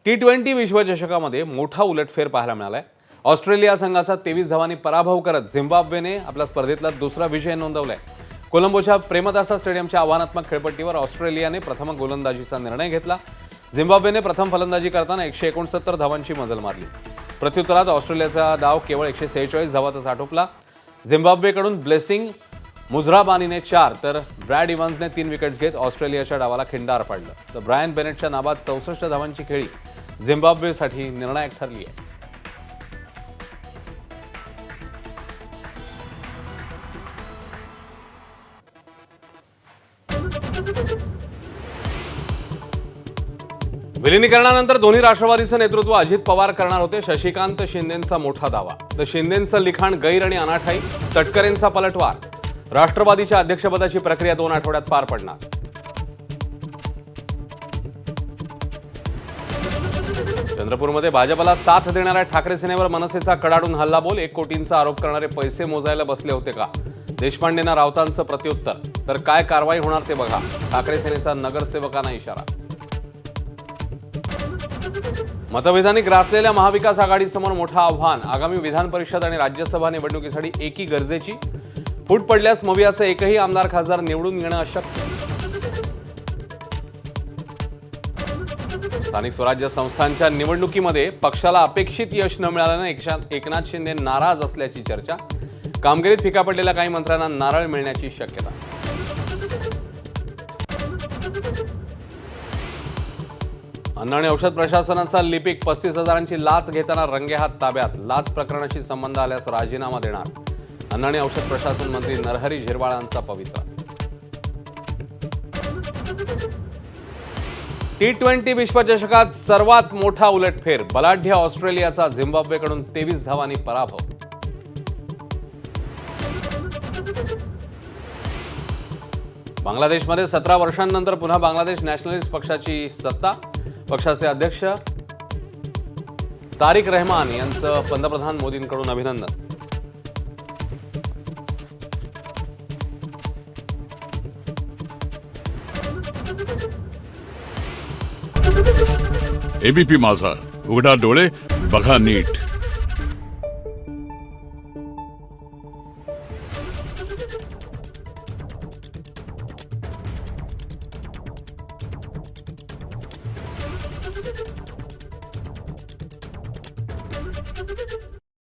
T20 विश्वचषकामध्ये मोठा उलटफेर पाहायला मिळालाय। ऑस्ट्रेलिया संघाचा 23 धावांनी पराभव करत झिम्बाब्वेने आपल्या स्पर्धेतला दुसरा विजय नोंदवलाय। कोलंबोच्या प्रेमदासा स्टेडियमच्या आव्हानात्मक खेळपट्टीवर ऑस्ट्रेलियाने प्रथम गोलंदाजीचा निर्णय घेतला। झिम्बाब्वेने प्रथम फलंदाजी करताना 169 धावांची मजल मारली। प्रत्युत्तरात ऑस्ट्रेलियाचा डाव केवळ 146 धावातच आटोपला। झिम्बाब्वेकडून ब्लेसिंग मुझराबानीने 4 तर ब्रॅड इव्हान्सने 3 विकेट्स घेत ऑस्ट्रेलियाच्या डावाला खिंडार पाडलं। तर ब्रायन बेनेटच्या नाबाद 64 धावांची खेळी झिम्बाब्वेसाठी निर्णायक ठरली आहे। विलिनीकरणानंतर दोन्ही राष्ट्रवादीचं नेतृत्व अजित पवार करणार होते। शशिकांत शिंदेंचा मोठा दावा, तर शिंदेंचं लिखाण गैर आणि अनाठाई, तटकरेंचा पलटवार। राष्ट्रवादीच्या अध्यक्षपदाची प्रक्रिया 2 आठवड्यात पार पडणार। चंद्रपूरमध्ये भाजपला साथ देणाऱ्या ठाकरे सेनेवर मनसेचा कडाडून हल्लाबोल। 1 कोटींचा आरोप करणारे पैसे मोजायला बसले होते का? देशपांडेंना राऊतांचं प्रत्युत्तर, तर काय कारवाई होणार ते बघा। ठाकरे सेनेचा नगरसेवकांना इशारा। मतभेदांनी ग्रासलेल्या महाविकास आघाडीसमोर मोठं आव्हान। आगामी विधान परिषद आणि राज्यसभा निवडणुकीसाठी एकी गरजेची। फूट पडल्यास मवियाचे एकही आमदार खासदार निवडून येणं अशक्य। स्थानिक स्वराज्य संस्थांच्या निवडणुकीमध्ये पक्षाला अपेक्षित यश न मिळाल्याने एकनाथ शिंदे नाराज असल्याची चर्चा। कामगिरीत फिका पडलेल्या काही मंत्र्यांना नारळ मिळण्याची शक्यता। अन्न आणि औषध प्रशासनाचा लिपिक 35,000ची लाच घेताना रंगेहात ताब्यात। लाच प्रकरणाशी संबंध आल्यास राजीनामा देणार। अन्न आणि औषध प्रशासन मंत्री नरहरी झिरवाळांचा पवित्रा। T20 विश्वचषकात सर्वात मोठा उलटफेर। बलाढ्य ऑस्ट्रेलियाचा झिम्बाब्वेकडून 23 धावांनी पराभव। बांगलादेशमध्ये 17 वर्षांनंतर पुन्हा बांगलादेश नॅशनलिस्ट पक्षाची सत्ता। पक्षाचे अध्यक्ष तारिक रहमान यांचं पंतप्रधान मोदींकडून अभिनंदन। एबीपी माझा, उघडा डोळे बघा नीट।